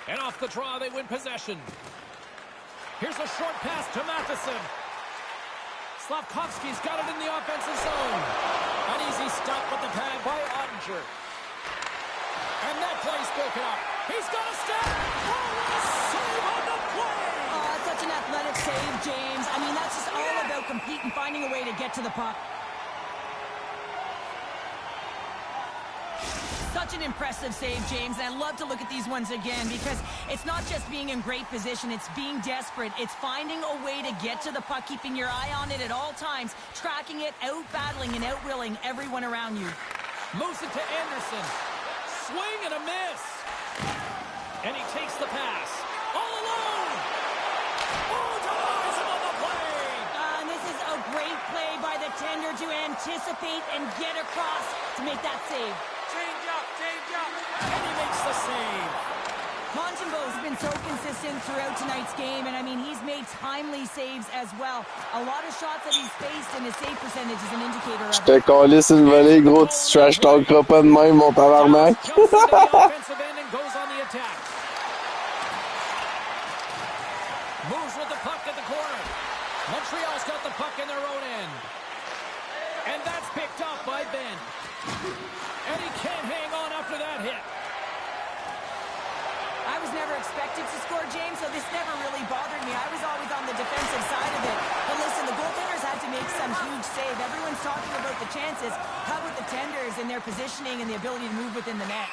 And off the draw, they win possession. Here's a short pass to Matheson. Slavkovsky's got it in the offensive zone. An easy stop with the pad by Ottinger. And that play's broken up. He's got a step. Oh, what a save on the play! Such an athletic save, James. I mean, that's just all about competing, finding a way to get to the puck. Such an impressive save, James, and I love to look at these ones again because it's not just being in great position, it's being desperate. It's finding a way to get to the puck, keeping your eye on it at all times, tracking it, out-battling and out-willing everyone around you. Moves it to Anderson. Swing and a miss. And he takes the pass. All alone. Oh, denies him on the play. And this is a great play by the tender to anticipate and get across to make that save. Change up. And he makes the save. Montembeault's been so consistent throughout tonight's game, and I mean, he's made timely saves as well. A lot of shots that he's faced, and his save percentage is an indicator of it. J'étais collé sur le volet, gros, tu trash talkeras pas de même, mon tabarnak. Offensive end and goes on the attack. Moves with the puck at the corner. Montreal's got the puck in their own end. And that's picked up by Ben. And he can't hang on after that hit. I was never expected to score, James, so this never really bothered me. I was always on the defensive side of it. But listen, the goaltenders had to make some huge save. Everyone's talking about the chances. How about the tenders and their positioning and the ability to move within the net?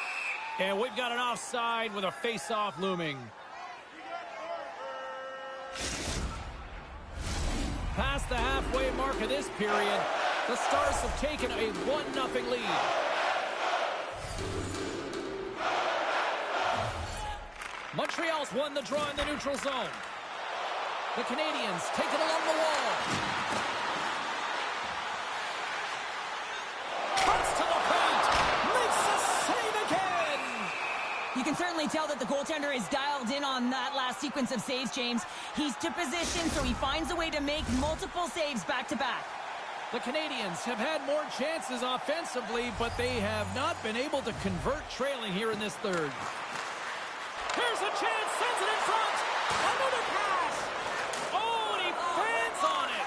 And we've got an offside with a face-off looming. Past the halfway mark of this period, the Stars have taken a 1-0 lead. Montreal's won the draw in the neutral zone. The Canadiens take it along the wall. Cuts to the paint. Makes the save again. You can certainly tell that the goaltender is dialed in on that last sequence of saves, James. He's to position, so he finds a way to make multiple saves back-to-back. The Canadiens have had more chances offensively, but they have not been able to convert trailing here in this third. Here's a chance, sends it in front. Another pass. Oh, and he fans on it.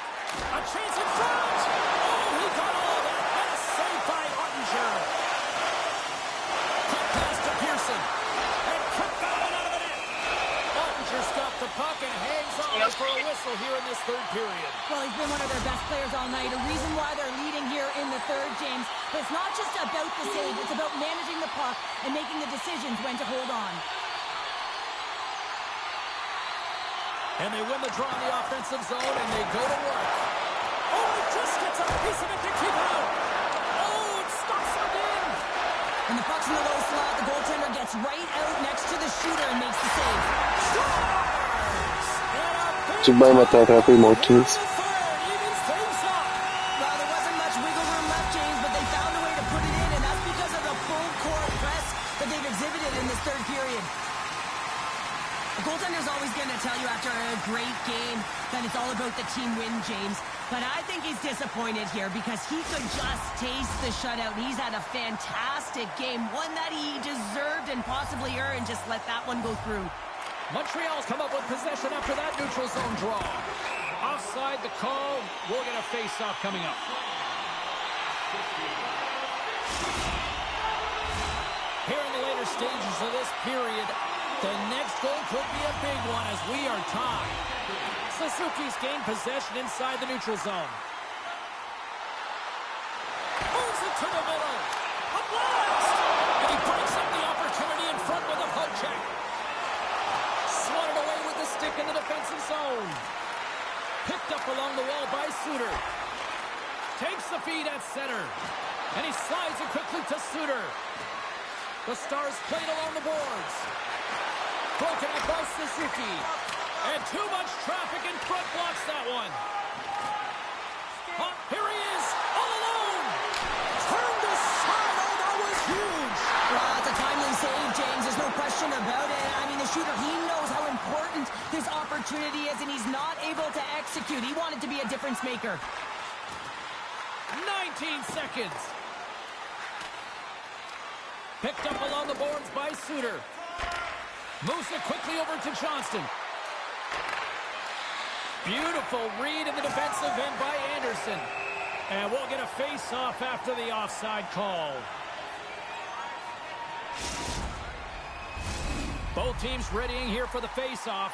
A chance in front. Oh, he got all of it. And a save by Ottinger. Quick pass to Pearson. And Kirk got it out of the net. Ottinger's got the puck and hangs on for a whistle here in this third period. Well, he's been one of their best players all night. A reason why they're leading here in the third, James. But it's not just about the save. It's about managing the puck and making the decisions when to hold on. And they win the draw in the offensive zone, and they go to work. Oh, he just gets a piece of it to keep it out. Oh, it stops him again. And the puck's in the low slot. The goaltender gets right out next to the shooter and makes the save. Tu peux bien t'attraper, mon Chris. Well, there wasn't much wiggle room left, James, but they found a way to put it in, and that's because of the full court press that they've exhibited in this third period. The goaltender's always going to tell you after a great game that it's all about the team win, James. But I think he's disappointed here because he could just taste the shutout. He's had a fantastic game, one that he deserved and possibly earned. Just let that one go through. Montreal's come up with possession after that neutral zone draw. Offside the call. We'll get a face-off coming up. Here in the later stages of this period, the next goal could be a big one as we are tied. Suzuki's gained possession inside the neutral zone. Moves it to the middle. A blast! And he breaks up the opportunity in front with a poke check. Swatted away with the stick in the defensive zone. Picked up along the wall by Suter. Takes the feed at center. And he slides it quickly to Suter. The Stars played along the boards. Broken up by Suzuki. And too much traffic in front blocks that one. Here he is, all alone. Turned aside. Oh, that was huge. It's a timely save, James. There's no question about it. I mean, the shooter, he knows how important this opportunity is, and he's not able to execute. He wanted to be a difference maker. 19 seconds. Picked up along the boards by Suter. Moves it quickly over to Johnston. Beautiful read in the defensive end by Anderson. And we'll get a face-off after the offside call. Both teams readying here for the face-off.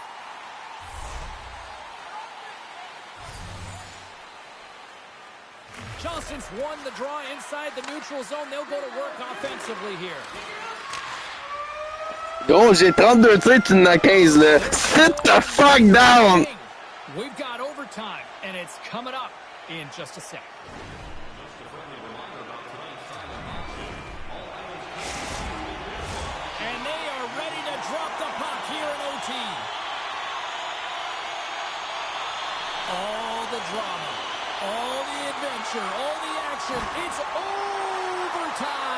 Johnston's won the draw inside the neutral zone. They'll go to work offensively here. Gros, j'ai 32 tirs, tu en as 15, là. Sit the fuck down! We've got overtime, and it's coming up in just a sec. And they are ready to drop the puck here in OT. All the drama, all the adventure, all the action. It's overtime.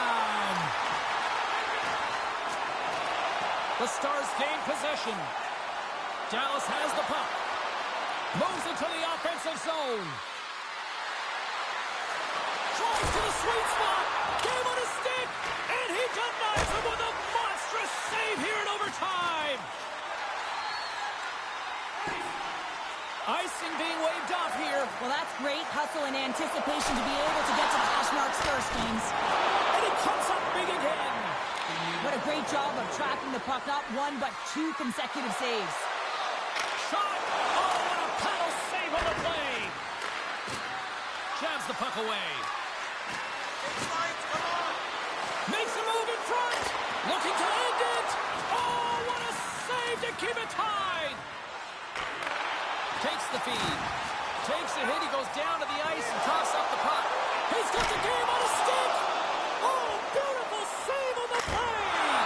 The Stars gain possession. Dallas has the puck. Moves into the offensive zone. Drives to the sweet spot. Game on his stick. And he denies him with a monstrous save here in overtime. Icing being waved off here. Well, that's great hustle and anticipation to be able to get to the hash marks first, James. And he comes up big again. What a great job of tracking the puck. Not one, but two consecutive saves. Shot. Oh, what a paddle save on the play. Jabs the puck away. Makes a move in front. Looking to end it. Oh, what a save to keep it tied. Takes the feed. Takes a hit. He goes down to the ice and tosses up the puck. He's got the game on his stick. Oh, beautiful save on the play.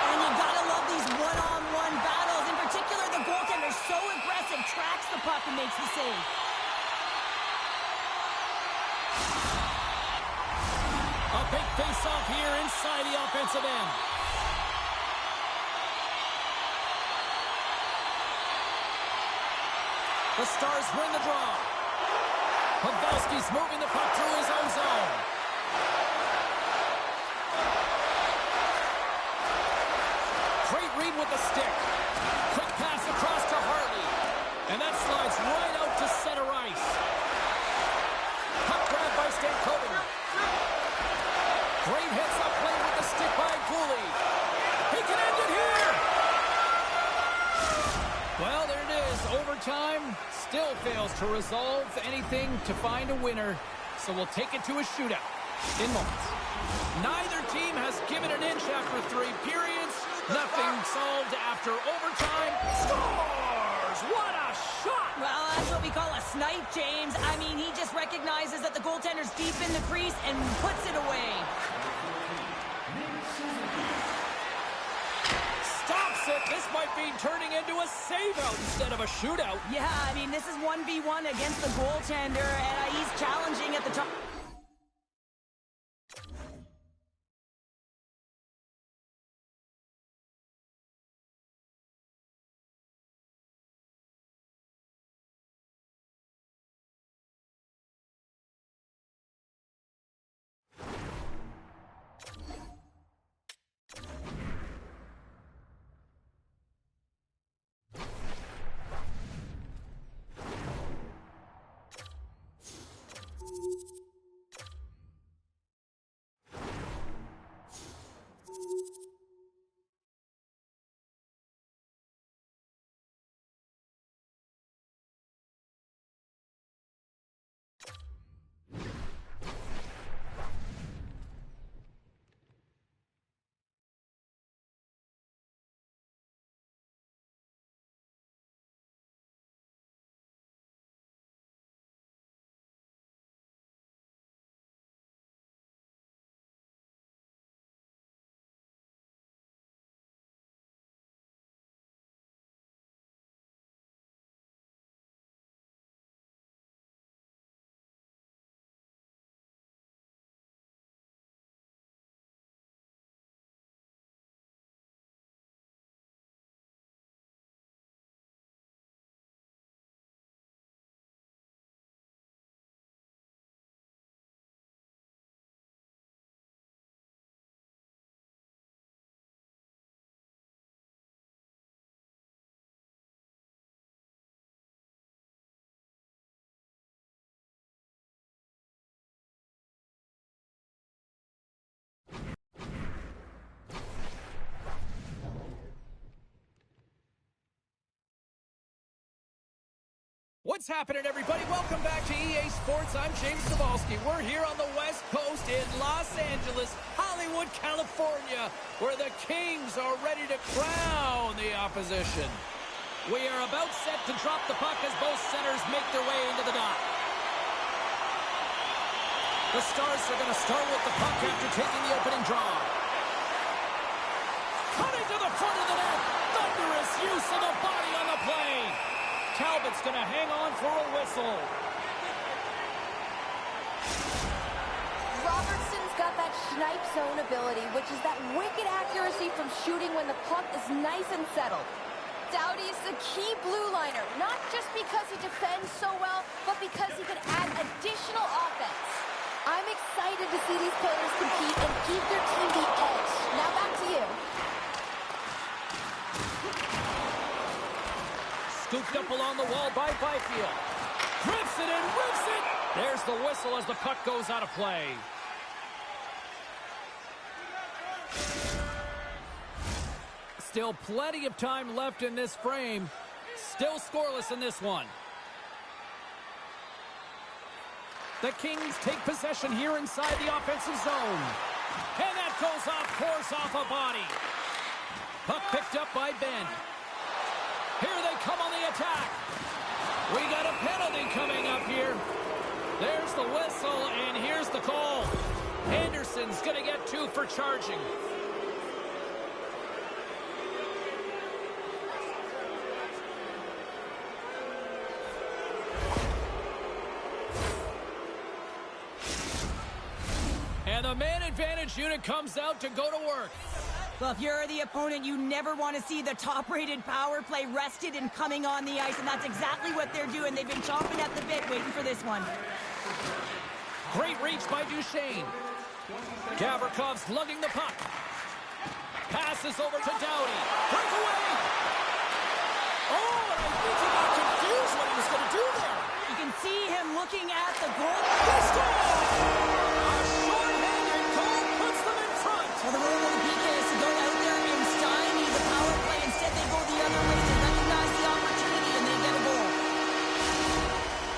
And you gotta love these one-on-one battles. In particular, the goaltender so aggressive, tracks the puck and makes the save. A big face-off here inside the offensive end. The Stars win the draw. Pavelski's moving the puck through his own zone. Great read with the stick. Quick pass across to Hartley. And that slides right out to center ice. Puck grab by Stankoven. Great hits up play with the stick by Cooley. He can end it here. Well, there it is. Overtime still fails to resolve anything to find a winner. So we'll take it to a shootout in moments. Neither team has given an inch after 3 periods. Nothing solved after overtime. Scores! What a shot! Well, that's what we call a snipe, James. I mean, he just recognizes that the goaltender's deep in the crease and puts it away. Stops it. This might be turning into a save-out instead of a shootout. Yeah, I mean, this is 1v1 against the goaltender, and he's challenging at the top. What's happening, everybody? Welcome back to EA Sports. I'm James Cebulski. We're here on the West Coast in Los Angeles, Hollywood, California, where the Kings are ready to crown the opposition. We are about set to drop the puck as both centers make their way into the dot. The Stars are going to start with the puck after taking the opening draw. Coming to the front of the net. Thunderous use of the body on the play. Talbot's going to hang on for a whistle. Robertson's got that snipe zone ability, which is that wicked accuracy from shooting when the puck is nice and settled. Doughty's the key blue liner, not just because he defends so well, but because he can add additional offense. I'm excited to see these players compete and give their team the edge. Now back to you. Scooped up along the wall by Byfield. Grips it and whips it. There's the whistle as the puck goes out of play. Still plenty of time left in this frame. Still scoreless in this one. The Kings take possession here inside the offensive zone. And that goes off course off a body. Puck picked up by Ben. Here they come on the attack. We got a penalty coming up here. There's the whistle, and here's the call. Anderson's going to get 2 for charging. And the man advantage unit comes out to go to work. Well, if you're the opponent, you never want to see the top-rated power play rested and coming on the ice, and that's exactly what they're doing. They've been chomping at the bit, waiting for this one. Great reach by Duchesne. Gavrikoff's lugging the puck. Passes over to Doughty. Breakaway! Oh, and I think he got confused what he was going to do there. You can see him looking at the goal. They score! A short-handed goal puts them in front. Well, the role of the PK is to go out there and stymie the power play. Instead, they go the other way. They recognize the opportunity, and they get a goal.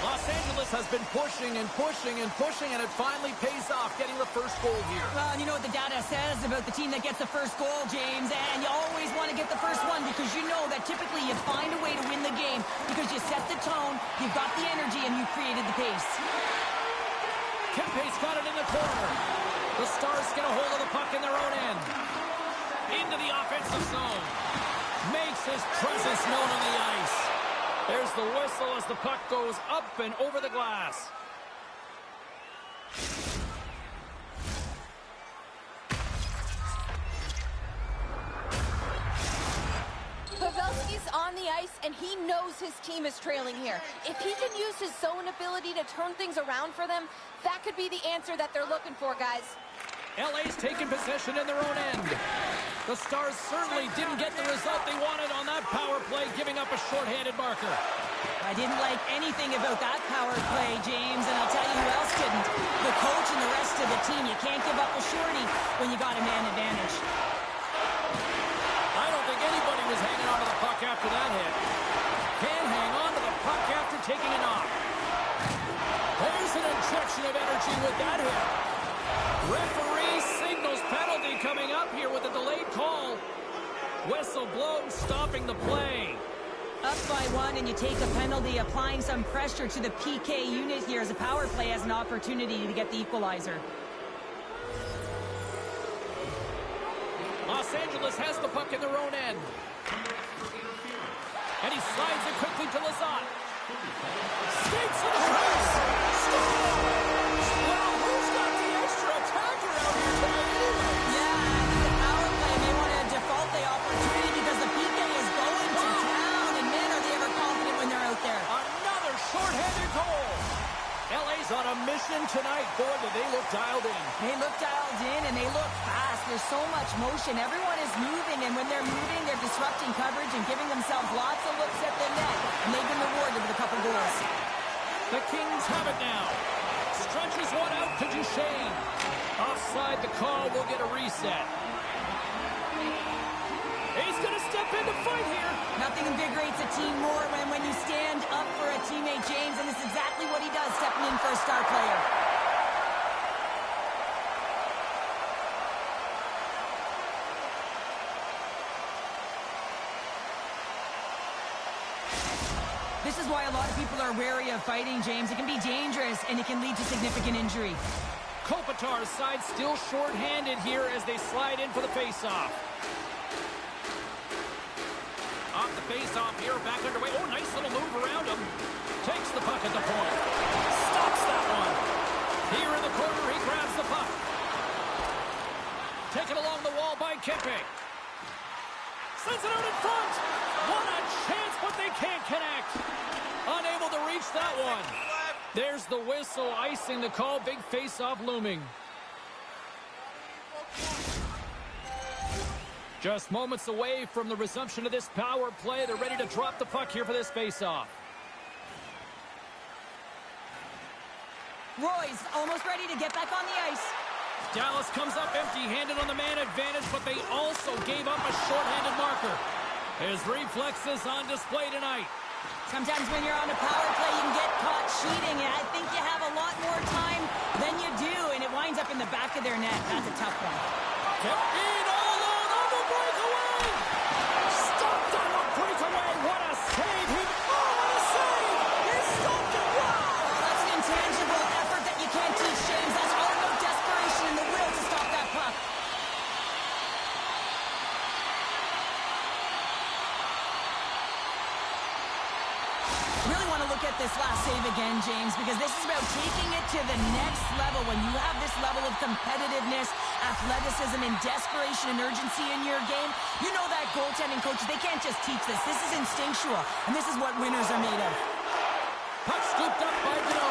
Los Angeles has been pushing and pushing and pushing, and it finally pays off getting the first goal here. Well, and you know what the data says about the team that gets the first goal, James, and you always want to get the first one because you know that typically you find a way to win the game because you set the tone, you've got the energy, and you created the pace. Kempe's got it in the corner. The Stars get a hold of the puck in their own end. Into the offensive zone. Makes his presence known on the ice. There's the whistle as the puck goes up and over the glass. Pavelski's on the ice, and he knows his team is trailing here. If he can use his zone ability to turn things around for them, that could be the answer that they're looking for, guys. LA's taking possession in their own end. The Stars certainly didn't get the result they wanted on that power play, giving up a shorthanded marker. I didn't like anything about that power play, James, and I'll tell you who else didn't. The coach and the rest of the team. You can't give up a shorty when you got a man advantage. I don't think anybody was hanging on to the puck after that hit. Can't hang on to the puck after taking a knock. There's an injection of energy with that hit. Referee signals penalty coming up here with a delayed call. Whistle blown, stopping the play. Up by 1 and you take a penalty, applying some pressure to the PK unit here as the power play has an opportunity to get the equalizer. Los Angeles has the puck in their own end. And he slides it quickly to Lazat. Skates to the crease. Scores! Well, who's got the extra attacker out here tonight anyway? Yeah, I think the power play may want to default the opportunity because the PK is going to town. And man, are they ever confident when they're out there. Another shorthanded goal. LA's on a mission tonight. Boy, do they look dialed in. They look dialed in and they look fast. There's so much motion. Everyone is moving, and when they're moving, they're disrupting coverage and giving themselves lots of looks at the net. And they've been rewarded with a couple goals. The Kings have it now. Stretches one out to Duchesne. Offside the call. Will get a reset. He's going to step in to fight here. Nothing invigorating motivates a team more when you stand up for a teammate, James, and this is exactly what he does, stepping in for a star player. This is why a lot of people are wary of fighting, James. It can be dangerous, and it can lead to significant injury. Kopitar's side still short-handed here as they slide in for the face-off. Off the face-off here, back underway. Oh, nice little move around him. Takes the puck at the point. Stops that one. Here in the corner, he grabs the puck. Taken along the wall by Kempe. Sends it out in front. What a chance, but they can't connect. Unable to reach that one. There's the whistle, icing the call. Big face-off looming. Just moments away from the resumption of this power play. They're ready to drop the puck here for this face-off. Roy's almost ready to get back on the ice. Dallas comes up empty-handed on the man advantage, but they also gave up a short-handed marker. His reflexes on display tonight. Sometimes when you're on a power play, you can get caught cheating, and I think you have a lot more time than you do, and it winds up in the back of their net. That's a tough one. Kept in all alone on the breakaway! Stopped on the breakaway! What a save! What a save! He stopped it! Wow! That's an intangible effort that you can't teach, James. That's all about desperation and the will to stop that puck. Really want to look at this last save again, James, because this is about taking it to the next level. When you have this level of competitiveness, athleticism, and desperation and urgency in your game, you know that goaltending coaches, they can't just teach this. This is instinctual, and this is what winners are made of. Puck scooped up by Dino.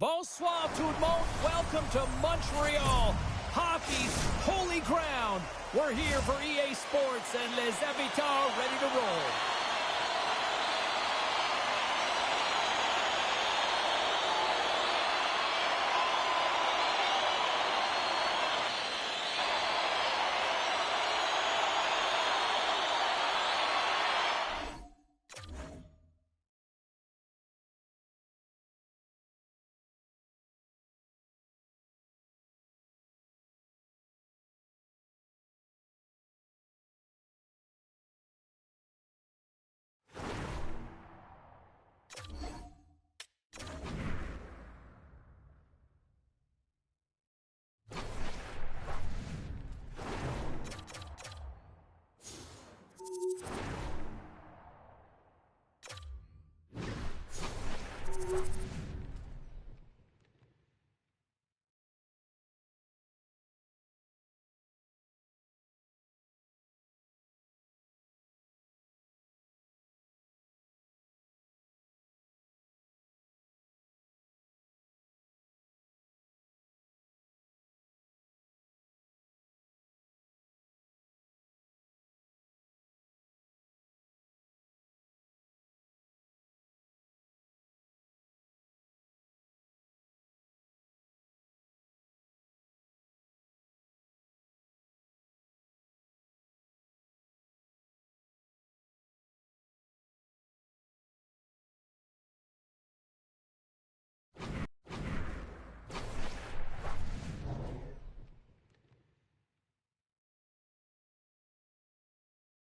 Bonsoir tout le monde. Welcome to Montreal, hockey's holy ground. We're here for EA Sports and Les Habitants ready to roll.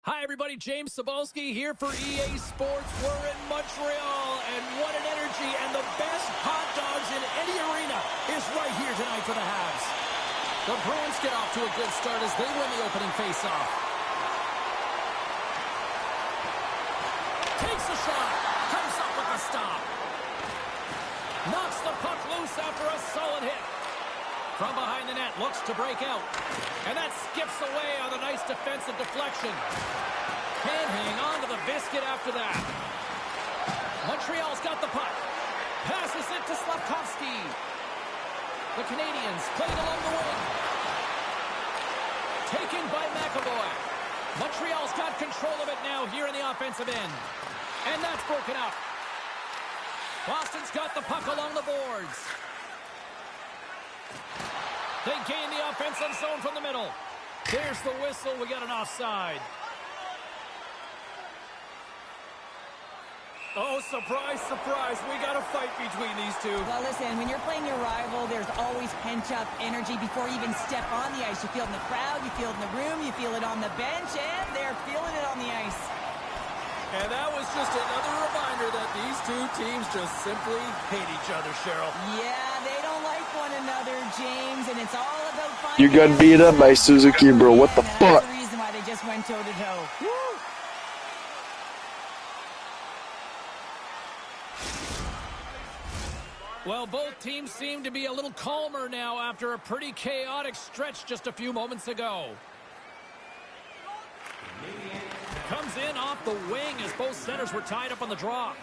Hi, everybody. James Cebulski here for EA Sports. We're in Montreal, and what an energy. And the best hot dogs in any arena is right here tonight for the Habs. The Bruins get off to a good start as they win the opening faceoff. Takes a shot. Comes up with a stop. Knocks the puck loose after a solid hit. From behind the net, looks to break out. And that skips away on a nice defensive deflection. Can't hang on to the biscuit after that. Montreal's got the puck. Passes it to Slavkovsky. The Canadians played along the wing. Taken by McAvoy. Montreal's got control of it now here in the offensive end. And that's broken up. Boston's got the puck along the boards. They gain the offensive zone from the middle. There's the whistle. We got an offside. Oh, surprise, surprise. We got a fight between these two. Well, listen, when you're playing your rival, there's always pent-up energy before you even step on the ice. You feel it in the crowd, you feel it in the room, you feel it on the bench, and they're feeling it on the ice. And that was just another reminder that these two teams just simply hate each other, Cheryl. Yeah, they don't like one another, James, and it's all about finding You got beat up by Suzuki, bro. What the fuck? That's the reason why they just went toe-to-toe. Woo! Well, both teams seem to be a little calmer now after a pretty chaotic stretch just a few moments ago. Comes in off the wing as both centers were tied up on the draw.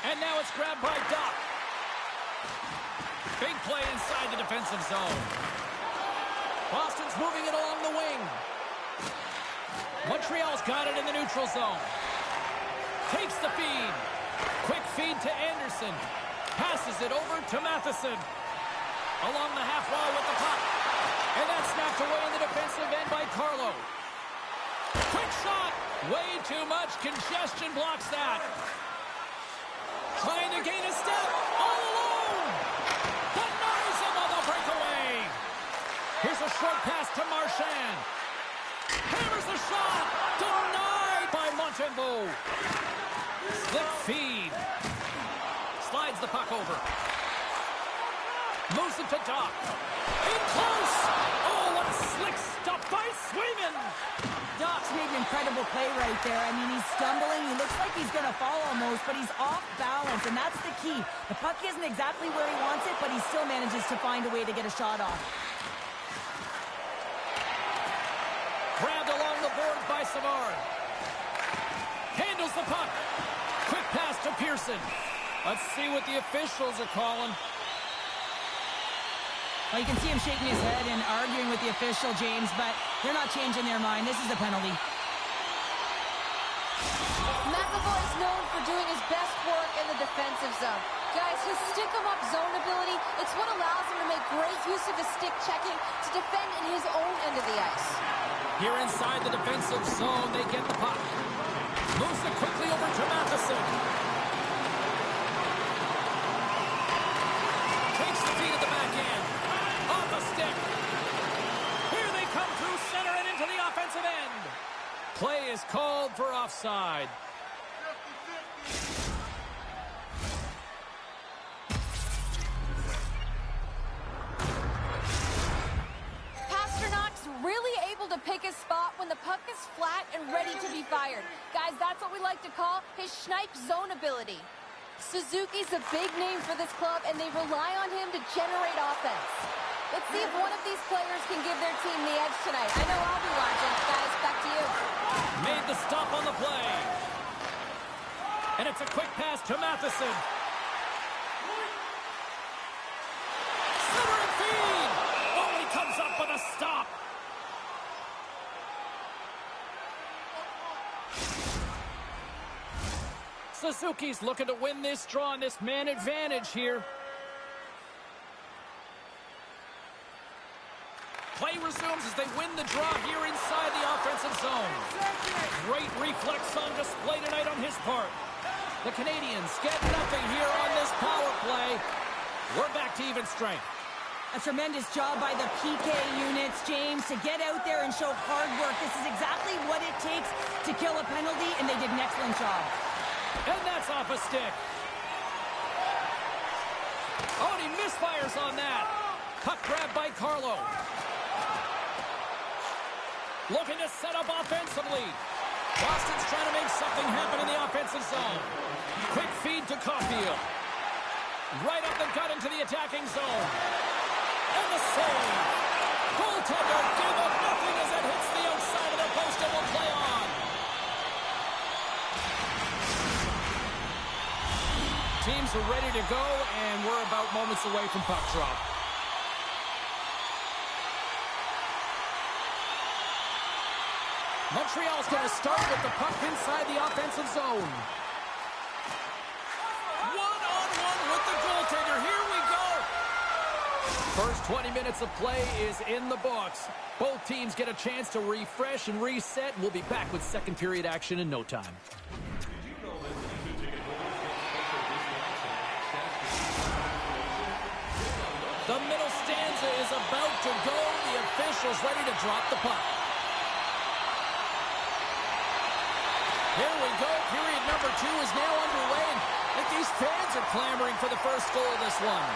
And now it's grabbed by Duck. Big play inside the defensive zone. Boston's moving it along the wing. Montreal's got it in the neutral zone. Takes the feed. Quick feed to Anderson. Passes it over to Matheson. Along the half wall with the puck. And that's snapped away in the defensive end by Carlo. Quick shot. Way too much congestion blocks that. Trying to gain a step. All alone. Denies him on the breakaway. Here's a short pass to Marchand. Hammers the shot. Denied by Montembeault. Slick feed. Slides the puck over. Moves it to Doc. In close. Oh, what a slick stop by Swayman. Doc's made an incredible play right there. I mean, he's stumbling. He looks like he's going to fall almost, but he's off balance, and that's the key. The puck isn't exactly where he wants it, but he still manages to find a way to get a shot off. Grabbed along the boards by Savard. Handles the puck. Quick pass to Pearson. Let's see what the officials are calling. Well, you can see him shaking his head and arguing with the official, James, but they're not changing their mind. This is a penalty. McAvoy is known for doing his best work in the defensive zone. Guys, his stick-em-up zone ability, it's what allows him to make great use of his stick checking to defend in his own end of the ice. Here inside the defensive zone, they get the puck. Moves it quickly over to Matheson. Takes the feed at the back end. Off the stick. Here they come through center and into the offensive end. Play is called for offside. Pasternak's really able to pick his spot when the puck is flat and ready to be fired. Guys, that's what we like to call his snipe zone ability. Suzuki's a big name for this club, and they rely on him to generate offense. Let's see if one of these players can give their team the edge tonight. I know I'll be watching. Guys, back to you. Made the stop on the play. And it's a quick pass to Matheson. Centering feed. Oh, he comes up with a stop. Suzuki's looking to win this draw on this man advantage here. Play resumes as they win the draw here inside the offensive zone. Great reflex on display tonight on his part. The Canadians get nothing here on this power play. We're back to even strength. A tremendous job by the PK units, James, to get out there and show hard work. This is exactly what it takes to kill a penalty, and they did an excellent job. And that's off a stick. Oh, and he misfires on that. Puck grab by Carlo. Looking to set up offensively. Boston's trying to make something happen in the offensive zone. Quick feed to Caulfield. Right up the gut into the attacking zone. And the save. Goaltender gave up nothing as it hits the outside of the post and will play on. Teams are ready to go, and we're about moments away from puck drop. Montreal's going to start with the puck inside the offensive zone. One-on-one with the goaltender. Here we go. First 20 minutes of play is in the books. Both teams get a chance to refresh and reset. We'll be back with second period action in no time. The middle stanza is about to go. The official's ready to drop the puck. Here we go. Period number 2 is now underway. I think these fans are clamoring for the first goal of this one.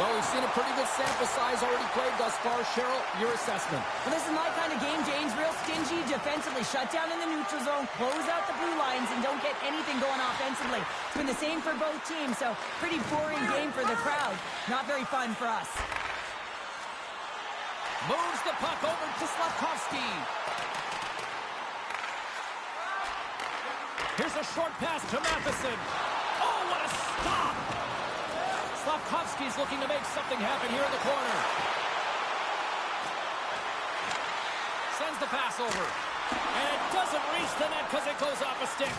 Well, we've seen a pretty good sample size already played thus far. Cheryl, your assessment. Well, this is my kind of game, James. Real stingy defensively. Shut down in the neutral zone, close out the blue lines, and don't get anything going offensively. It's been the same for both teams, so pretty boring game for the crowd. Not very fun for us. Moves the puck over to Slavkovsky. Here's a short pass to Matheson. Oh, what a stop! Slavkovsky's looking to make something happen here in the corner. Sends the pass over. And it doesn't reach the net because it goes off a stick.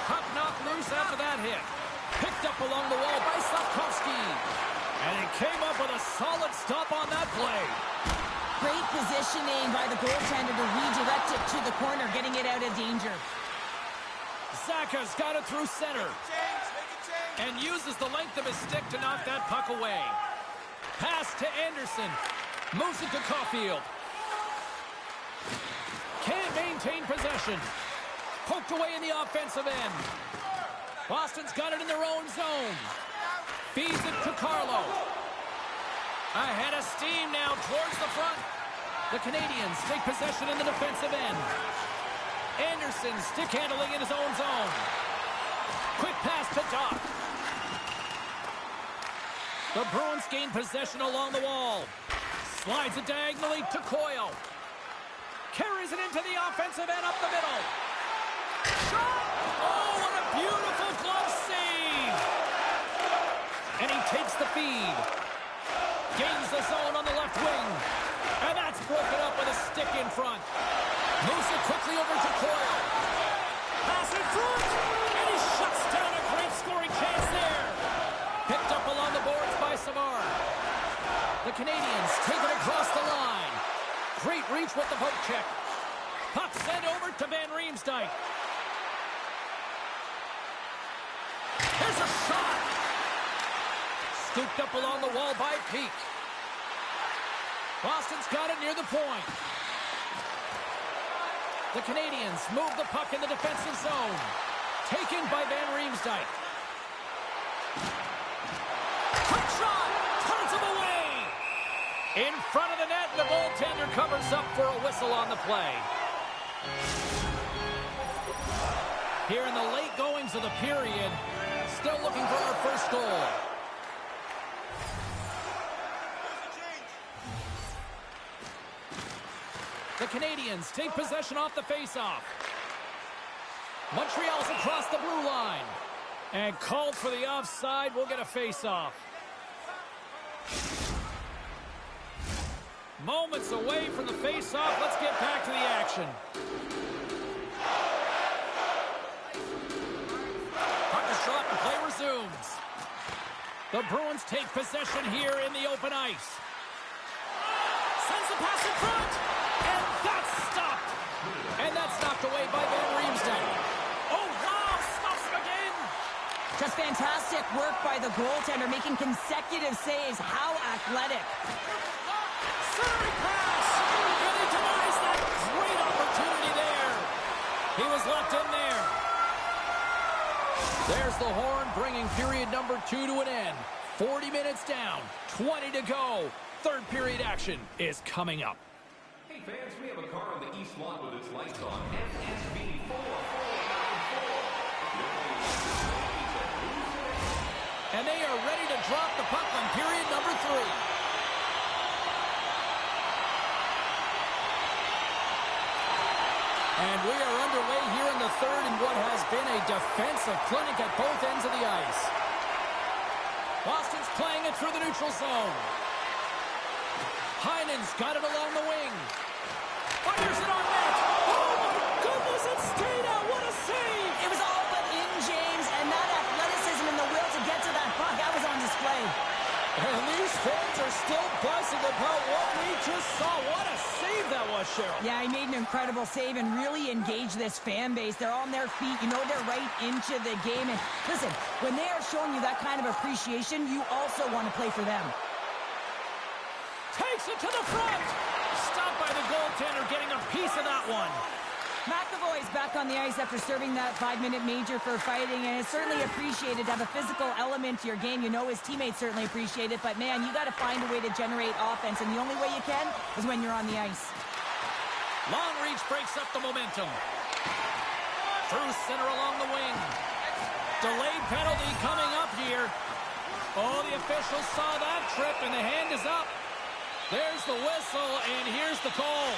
Puck knocked loose after that hit. Picked up along the wall by Slavkovsky. And he came up with a solid stop on that play. Great positioning by the goaltender to redirect it to the corner, getting it out of danger. Zaka's got it through center. And uses the length of his stick to knock that puck away. Pass to Anderson. Moves it to Caulfield. Can't maintain possession. Poked away in the offensive end. Boston's got it in their own zone. Feeds it to Carlo. Ahead of steam now towards the front. The Canadians take possession in the defensive end. Anderson stick handling in his own zone. Quick pass to Doc. The Bruins gain possession along the wall. Slides it diagonally to Coyle. Carries it into the offensive end up the middle. Shot! Oh, what a beautiful glove save! And he takes the feed. Gains the zone on the left wing. And that's broken up with a stick in front. Moves it quickly over to Coyle. Pass in front! And he shuts down a great scoring chance there. Picked up along the boards by Savard. The Canadians take it across the line. Great reach with the poke check. Puck sent over to Van Riemsdyk. There's a shot! Scooped up along the wall by Peak. Boston's got it near the point. The Canadians move the puck in the defensive zone. Taken by Van Riemsdyk. Quick shot! Turns him away! In front of the net, the goaltender covers up for a whistle on the play. Here in the late goings of the period, still looking for our first goal. The Canadians take possession off the faceoff. Montreal's across the blue line. And called for the offside. We'll get a faceoff. Moments away from the faceoff. Let's get back to the action. Puck is shot and play resumes. The Bruins take possession here in the open ice. Sends the pass in front. And that's stopped. And that's knocked away by Van Riemsdyk. Oh, wow, stops him again. Just fantastic work by the goaltender, making consecutive saves. How athletic. Centering pass! And he denies that great opportunity there. He was left in there. There's the horn, bringing period number 2 to an end. 40 minutes down, 20 to go. Third period action is coming up. Hey fans, we have a car on the east lot with its lights on. Nhl24. And they are ready to drop the puck on period number 3. And we are underway here in the third in what has been a defensive clinic at both ends of the ice. Boston's playing it through the neutral zone. Heinen's got it along the wing. Fires it on net. Oh, my goodness, it stayed out. What a save. It was all but in, James, and that athleticism and the will to get to that puck, that was on display. And these fans are still buzzing about what we just saw. What a save that was, Cheryl. Yeah, he made an incredible save and really engaged this fan base. They're on their feet. You know, they're right into the game. And listen, when they are showing you that kind of appreciation, you also want to play for them. Takes it to the front. Stopped by the goaltender, getting a piece of that one. McAvoy's back on the ice after serving that 5-minute major for fighting, and it's certainly appreciated to have a physical element to your game. You know his teammates certainly appreciate it, but man, you got to find a way to generate offense, and the only way you can is when you're on the ice. Long reach breaks up the momentum. Through center along the wing. Delayed penalty coming up here. Oh, the officials saw that trip, and the hand is up. There's the whistle, and here's the call.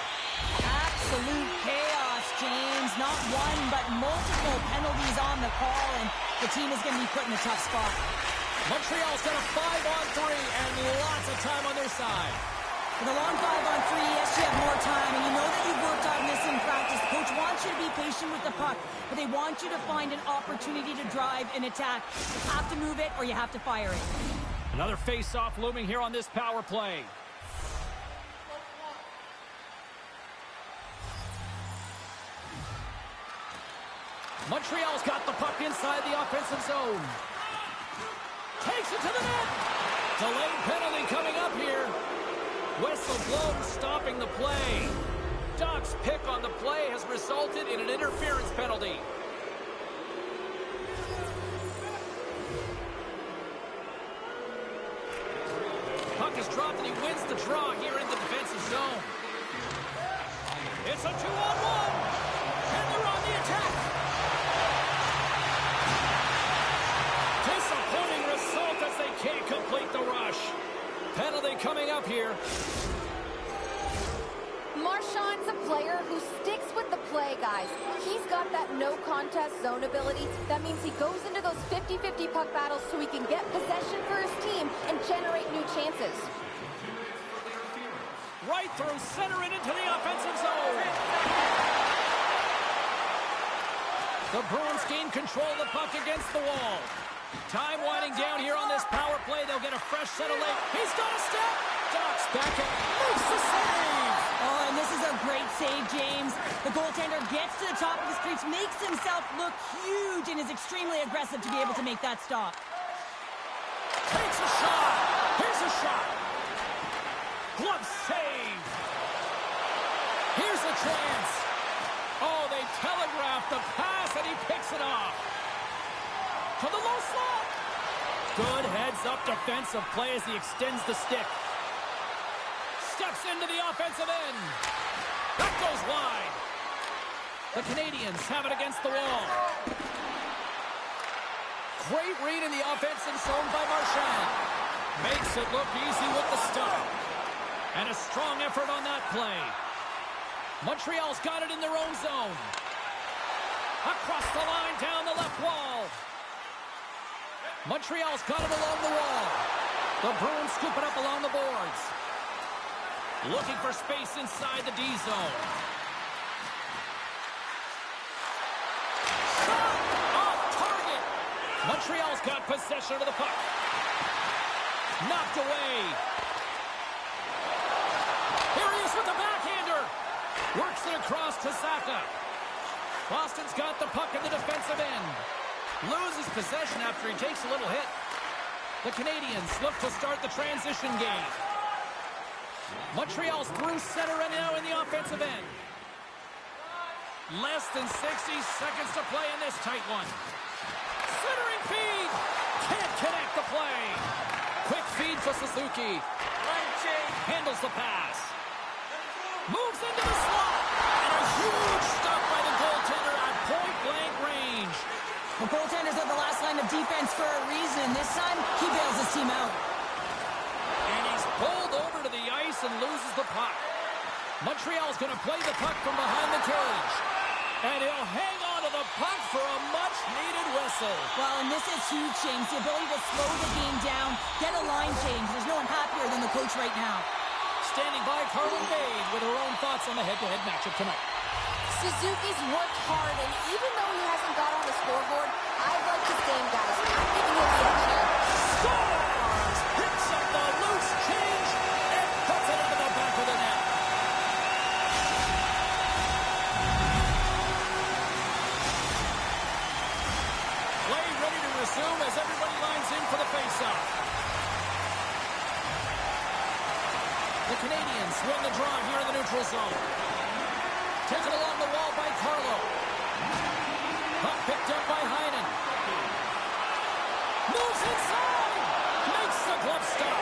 Absolute chaos, James. Not one, but multiple penalties on the call, and the team is going to be put in a tough spot. Montreal's got a 5-on-3 and lots of time on their side. With a long 5-on-3, yes, you have more time, and you know that you've worked on this in practice. Coach wants you to be patient with the puck, but they want you to find an opportunity to drive and attack. You have to move it, or you have to fire it. Another face-off looming here on this power play. Montreal's got the puck inside the offensive zone. Takes it to the net. Delayed penalty coming up here. Whistle blown, stopping the play. Ducks' pick on the play has resulted in an interference penalty. Puck is dropped and he wins the draw here in the defensive zone. It's a 2-on-1. And they're on the attack. Disappointing result as they can't complete the rush. Penalty coming up here. Marchand's a player who sticks with the play, guys. He's got that no-contest zone ability. That means he goes into those 50-50 puck battles so he can get possession for his team and generate new chances. Right through center and into the offensive zone. The Bruins gain control of the puck against the wall. Time winding down here on this power play. They'll get a fresh set of late. He's got a step. Ducks back up. Makes the save. Oh, and this is a great save, James. The goaltender gets to the top of his crease, makes himself look huge, and is extremely aggressive to be able to make that stop. Takes a shot. Here's a shot. Glove save. Here's a chance. Oh, they telegraphed the pass, and he picks it off. To the low slot. Good heads-up defensive play as he extends the stick. Steps into the offensive end. That goes wide. The Canadians have it against the wall. Great read in the offensive zone by Marchand. Makes it look easy with the stop. And a strong effort on that play. Montreal's got it in their own zone. Across the line, down the left wall. Montreal's got it along the wall. The Bruins scoop it up along the boards. Looking for space inside the D zone. Shot! Off target! Montreal's got possession of the puck. Knocked away. Here he is with the backhander. Works it across to Zaka. Boston's got the puck in the defensive end. Loses possession after he takes a little hit. The Canadians look to start the transition game. Montreal's through center and now in the offensive end. Less than 60 seconds to play in this tight one. Centering feed. Can't connect the play. Quick feed for Suzuki. Handles the pass. Moves into the slot. And a huge stop by the goaltender at point-blank range. The goaltenders are the last line of defense for a reason. This time, he bails his team out. And he's pulled over to the ice and loses the puck. Montreal's going to play the puck from behind the cage. And he'll hang on to the puck for a much-needed whistle. Well, and this is huge, James. The ability to slow the game down, get a line change. There's no one happier than the coach right now. Standing by, Carlin Bade with her own thoughts on the head-to-head matchup tonight. Suzuki's worked hard, and even though he hasn't got on the scoreboard, I've liked his game, guys. I'm giving him the edge here. Scores! Picks up the loose change and puts it into the back of the net. Play ready to resume as everybody lines in for the face-off. The Canadians win the draw here in the neutral zone. Taken along the wall by Carlo. Puck picked up by Heinen. Moves inside. Makes the glove stop.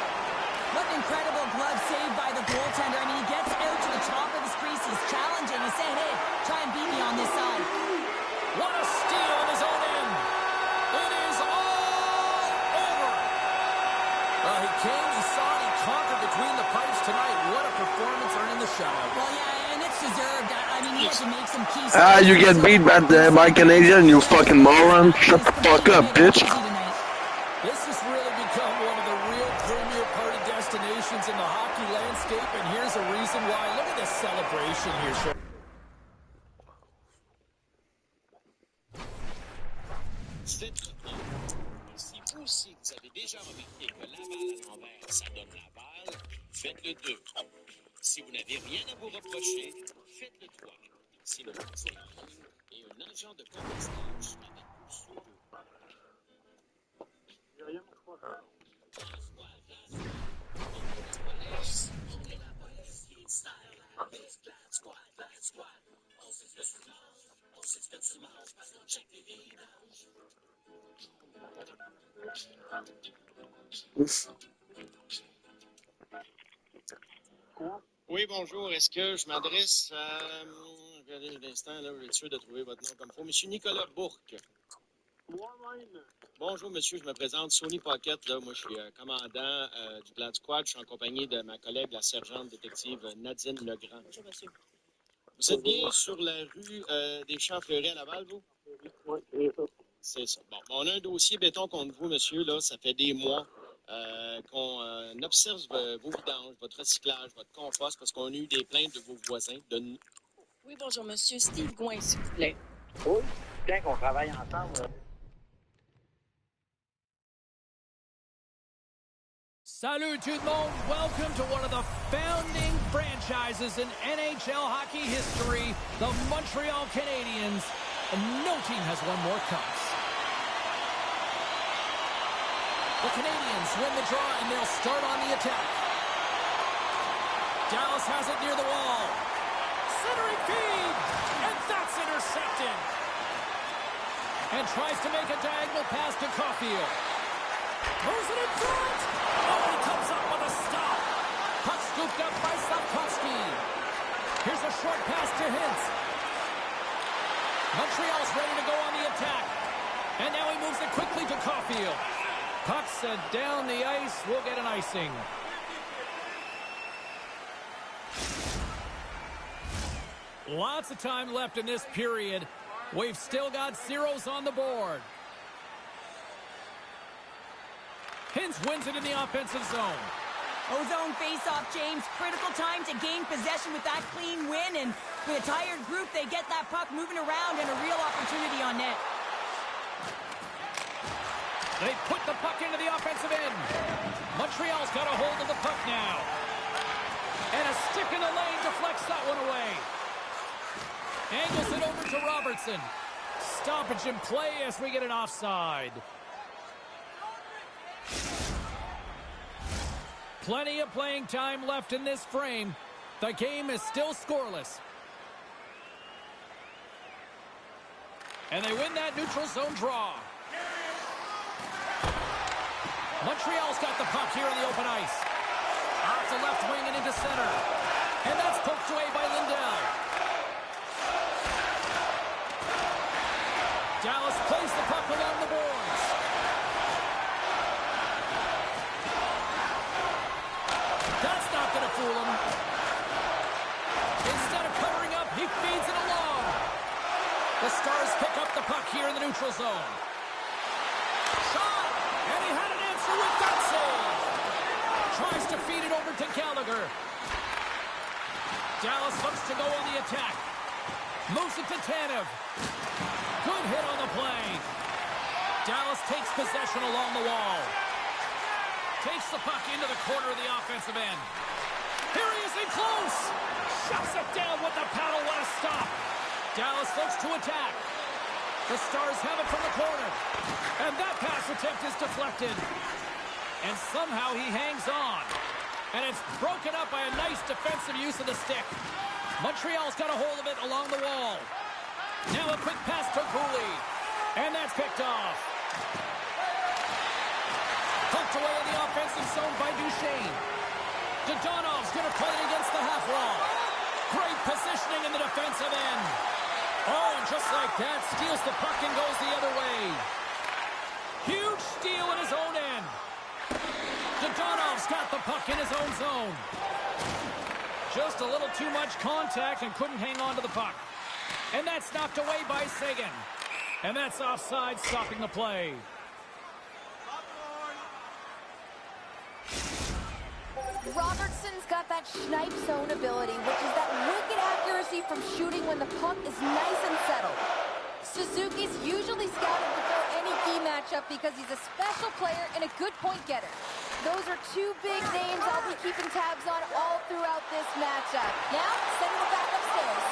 What an incredible glove save by the goaltender. I mean, he gets out to the top of his crease. He's challenging. He's saying, hey, try and beat me on this side. What a steal on his own end. It is all over. Well, he came, he saw it, he conquered between the pipes tonight. What a performance earning the shutout. Well, yeah, and it's deserved. I mean, he had to make some key You get beat by Canadian, you fucking moron. Shut the fuck up, bitch. This has really become one of the real premier party destinations in the hockey landscape, and here's a reason why. Look at this celebration here. Si vous aussi, vous avez déjà remarqué que la balle à l'envers, ça donne la balle, faites le 2. Si vous n'avez rien à vous reprocher, faites le 3. Si le morceau et un agent de compétence avec vous sous peu. Oui, bonjour. Est-ce que je m'adresse à... Regardez l'instant, là, je vais être sûr de trouver votre nom comme il faut. Monsieur Nicolas Bourque. Moi-même. Bonjour, monsieur. Je me présente Sony Pocket. Là, moi, je suis commandant du Glad Squad. Je suis en compagnie de ma collègue, la sergente détective Nadine Legrand. Bonjour, monsieur. Vous êtes bien sur la rue des Champs-Fleuris à Laval, vous? Oui, c'est ça. C'est ça. Bon, on a un dossier béton contre vous, monsieur. Là, ça fait des mois qu'on observe vos vidanges, votre recyclage, votre compost, parce qu'on a eu des plaintes de vos voisins. Oui, bonjour, monsieur. Steve Gouin, s'il vous plaît. Oui, bien qu'on travaille ensemble. Salut tout le monde. Welcome to one of the founding franchises in NHL hockey history, the Montreal Canadiens. And no team has won more cups. The Canadians win the draw, and they'll start on the attack. Dallas has it near the wall. Centering feed, and that's intercepted. And tries to make a diagonal pass to Caulfield. Throws it in front. Oh, he comes up with a stop. Puck scooped up by Sapkowski. Here's a short pass to Hintz. Montreal's ready to go on the attack. And now he moves it quickly to Caulfield. Puck sent down the ice. We'll get an icing. Lots of time left in this period. We've still got zeros on the board. Hintz wins it in the offensive zone. Ozone face-off, James. Critical time to gain possession with that clean win, and with a tired group, they get that puck moving around and a real opportunity on net. They put the puck into the offensive end. Montreal's got a hold of the puck now. And a stick in the lane deflects that one away. Angles it over to Robertson. stoppage in play as we get an offside. Plenty of playing time left in this frame. The game is still scoreless. And they win that neutral zone draw. Montreal's got the puck here in the open ice. Off the left wing and into center. And that's poked away by Lindell. Dallas plays the puck along the boards. That's not going to fool him. Instead of covering up, he feeds it along. The Stars pick up the puck here in the neutral zone. Shot! And he had an answer with that save. Tries to feed it over to Gallagher. Dallas looks to go on the attack. Moves it to Tanev. Good hit on the play. Dallas takes possession along the wall. Takes the puck into the corner of the offensive end. Here he is in close. Shuts it down with the paddle. What a stop. Dallas looks to attack. The Stars have it from the corner. And that pass attempt is deflected. And somehow he hangs on. And it's broken up by a nice defensive use of the stick. Montreal's got a hold of it along the wall. Now a quick pass to Cooley. And that's picked off. Tucked away in the offensive zone by Duchesne. Dodonov's going to play it against the half wall. Great positioning in the defensive end. Oh, and just like that, steals the puck and goes the other way. Huge steal in his own end. Dodonov's got the puck in his own zone. Just a little too much contact and couldn't hang on to the puck. And that's knocked away by Sagan. And that's offside, stopping the play. Robertson's got that snipe zone ability, which is that wicked accuracy from shooting when the puck is nice and settled. Suzuki's usually scouted before any key matchup because he's a special player and a good point getter. Those are two big names I'll be keeping tabs on all throughout this matchup. Now, sending it back upstairs.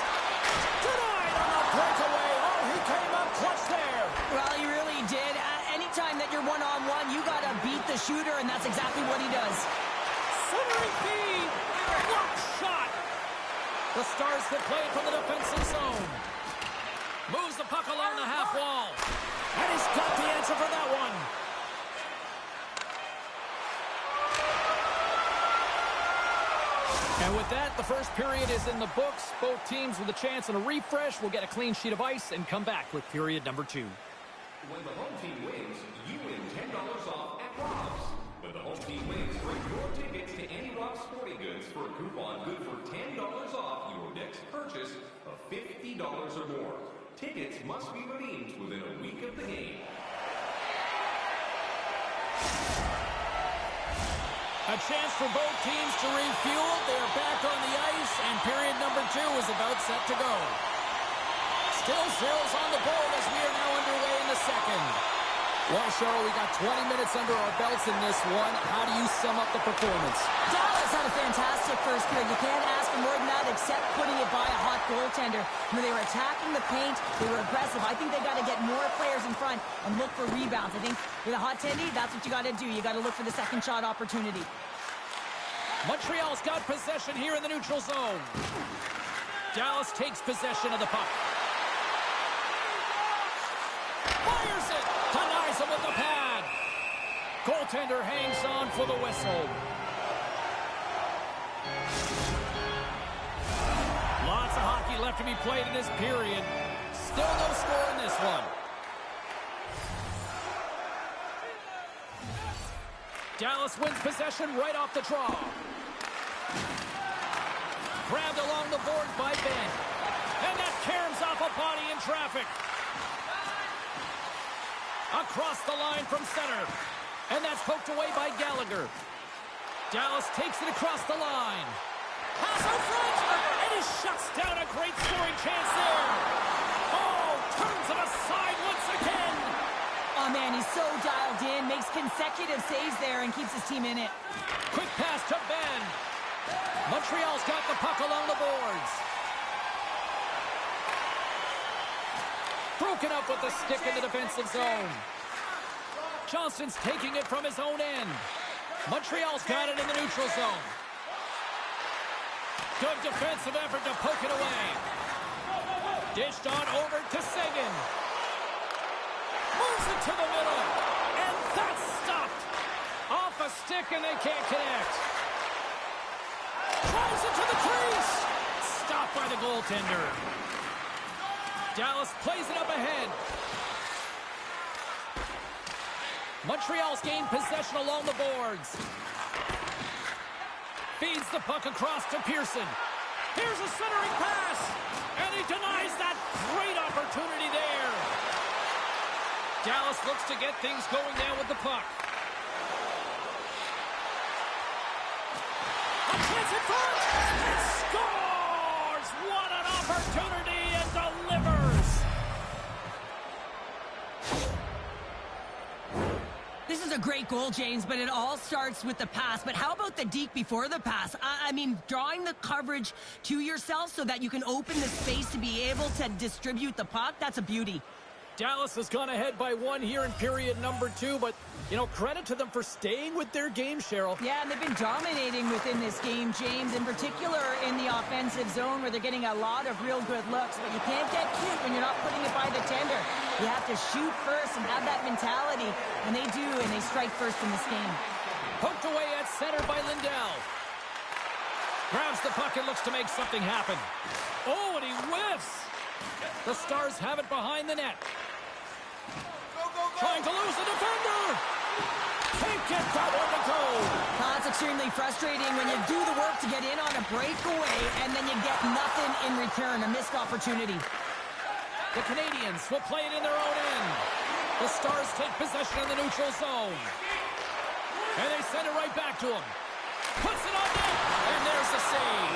Denied on the breakaway. Oh, he came up clutch there. Well, he really did. Anytime that you're one-on-one, you got to beat the shooter, and that's exactly what he does. Centering feed. Block shot. The Stars can play it from the defensive zone. Moves the puck along the half wall. And he's got the answer for that one. And with that, the first period is in the books. Both teams with a chance and a refresh will get a clean sheet of ice and come back with period number 2. When the home team wins, you win $10 off at Rob's. When the home team wins, bring your tickets to any Rob's Sporting Goods for a coupon good for $10 off your next purchase of $50 or more. Tickets must be redeemed within a week of the game. A chance for both teams to refuel. They're back on the ice, and period number 2 is about set to go. Still zeros on the board as we are now underway in the second. Well, Cheryl, we got 20 minutes under our belts in this one. How do you sum up the performance? Dallas had a fantastic first period. You can't ask for more than that except putting it by a hot goaltender. When they were attacking the paint, they were aggressive. I think they got to get more players in front and look for rebounds. I think with a hot tendy, that's what you got to do. You got to look for the second shot opportunity. Montreal's got possession here in the neutral zone. Dallas takes possession of the puck. Fires it! Denies him with the pad. Goaltender hangs on for the whistle. Lots of hockey left to be played in this period. Still no score in this one. Dallas wins possession right off the draw. Grabbed along the boards by Ben. And that caroms off a body in traffic. Across the line from center. And that's poked away by Gallagher. Dallas takes it across the line. Pass out front. And he shuts down a great scoring chance there. Oh, turns it aside once again. Oh, man, he's so dialed in. Makes consecutive saves there and keeps his team in it. Quick pass to Ben. Montreal's got the puck along the boards. Broken up with the stick in the defensive zone. Johnston's taking it from his own end. Montreal's got it in the neutral zone. Good defensive effort to poke it away. Dished on over to Seguin. Moves it to the middle. And that's stopped. Off a stick and they can't connect. Drives it to the crease. Stopped by the goaltender. Dallas plays it up ahead. Montreal's gained possession along the boards. Feeds the puck across to Pearson. Here's a centering pass. And he denies that great opportunity there. Dallas looks to get things going now with the puck. A chance in front. And scores. What an opportunity, and delivers. This is a great goal, James, but it all starts with the pass. But how about the deke before the pass? I mean, drawing the coverage to yourself so that you can open the space to be able to distribute the puck, that's a beauty. Dallas has gone ahead by 1 here in period number 2, but, you know, credit to them for staying with their game, Cheryl. Yeah, and they've been dominating within this game, James, in particular in the offensive zone where they're getting a lot of real good looks, but you can't get cute when you're not putting it by the tender. You have to shoot first and have that mentality, and they do, and they strike first in this game. Poked away at center by Lindell. Grabs the puck and looks to make something happen. Oh, and he whiffs. The Stars have it behind the net. Trying to lose the defender. Can't get that one to go. That's extremely frustrating when you do the work to get in on a breakaway and then you get nothing in return, a missed opportunity. The Canadians will play it in their own end. The Stars take possession in the neutral zone. And they send it right back to him. Puts it on net, and there's the save.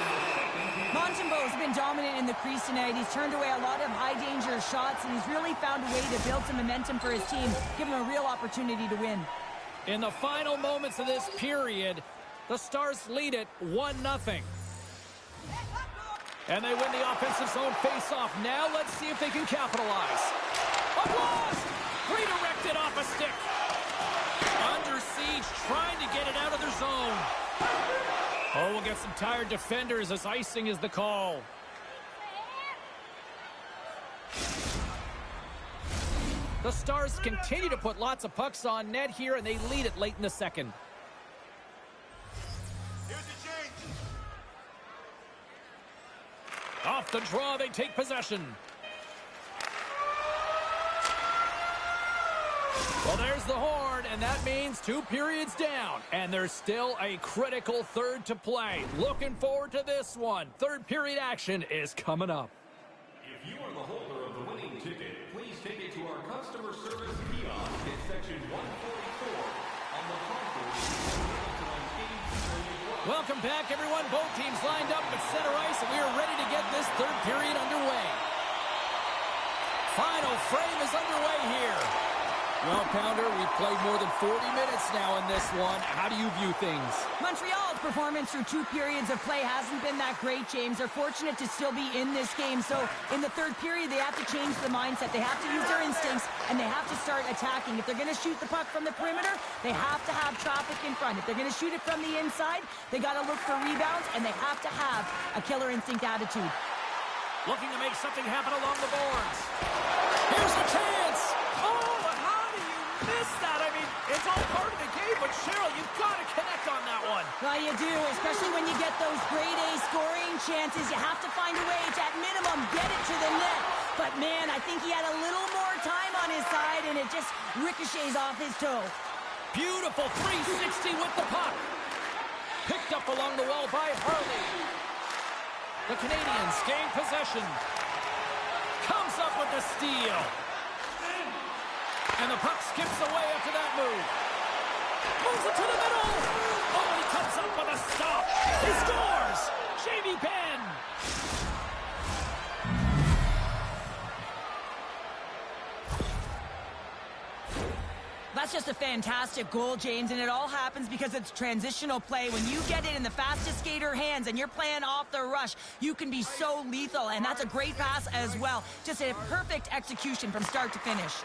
Montembeault's been dominant in the crease tonight. He's turned away a lot of high-danger shots, and he's really found a way to build some momentum for his team, give him a real opportunity to win. In the final moments of this period, the Stars lead it 1-0. And they win the offensive zone face-off. Now let's see if they can capitalize. A blast! Redirected off a stick. Under siege, trying to get it out of their zone. Oh, we'll get some tired defenders as icing is the call. The Stars continue to put lots of pucks on net here, and they lead it late in the second. Here's the change. Off the draw, they take possession. Well, there's the horn, and that means 2 periods down. And there's still a critical third to play. Looking forward to this one. Third period action is coming up. If you are the holder of the winning ticket, please take it to our customer service kiosk in section 144 on the concourse. Welcome back, everyone. Both teams lined up at center ice, and we are ready to get this third period underway. Final frame is underway here. Well, Pounder, we've played more than 40 minutes now in this one. How do you view things? Montreal's performance through 2 periods of play hasn't been that great, James. They're fortunate to still be in this game. So in the third period, they have to change the mindset. They have to use their instincts, and they have to start attacking. If they're going to shoot the puck from the perimeter, they have to have traffic in front. If they're going to shoot it from the inside, they got to look for rebounds, and they have to have a killer instinct attitude. Looking to make something happen along the boards. Here's a chance. Oh, but how do you miss that? I mean, it's all part of the game, but Cheryl, you've got to connect on that one. Well, you do, especially when you get those grade A scoring chances. You have to find a way to, at minimum, get it to the net. But, man, I think he had a little more time on his side, and it just ricochets off his toe. Beautiful 360 with the puck. Picked up along the wall by Harley. The Canadians gain possession. Comes up with the steal. And the puck skips away after that move. Moves it to the middle. Oh, he comes up with a stop. He scores. Jamie Benn. That's just a fantastic goal, James, and it all happens because it's transitional play. When you get it in the fastest skater hands and you're playing off the rush, you can be so lethal, and that's a great pass as well. Just a perfect execution from start to finish.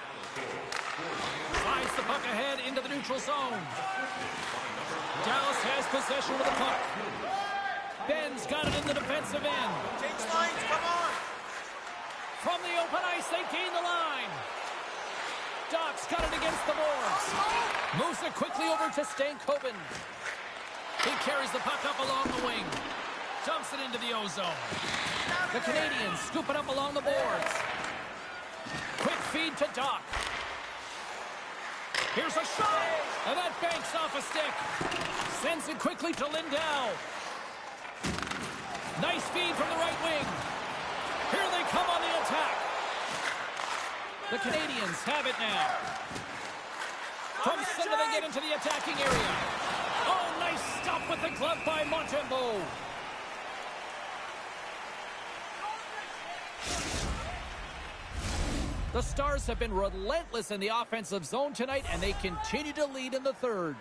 Finds the puck ahead into the neutral zone. Dallas has possession of the puck. Ben's got it in the defensive end. Change lines, come on! From the open ice, they gain the line. Doc's got it against the boards. Moves it quickly over to Stankoven. He carries the puck up along the wing. Dumps it into the O-zone. The Canadians scoop it up along the boards. Quick feed to Doc. Here's a shot, and that banks off a stick. Sends it quickly to Lindell. Nice feed from the right wing. Here they come on the attack. The Canadians have it now. From center they get into the attacking area. Oh, nice stop with the glove by Montembeault. The Stars have been relentless in the offensive zone tonight, and they continue to lead in the third.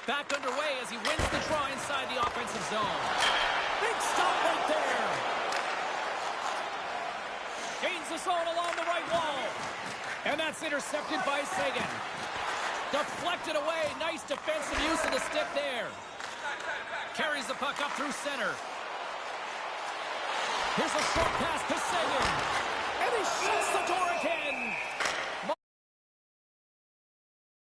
Back underway as he wins the draw inside the offensive zone. Big stop right there. Gains the zone along the right wall. And that's intercepted by Sagan. Deflected away. Nice defensive use of the stick there. Carries the puck up through center. Here's a short pass to Sagan. And he shuts the door again.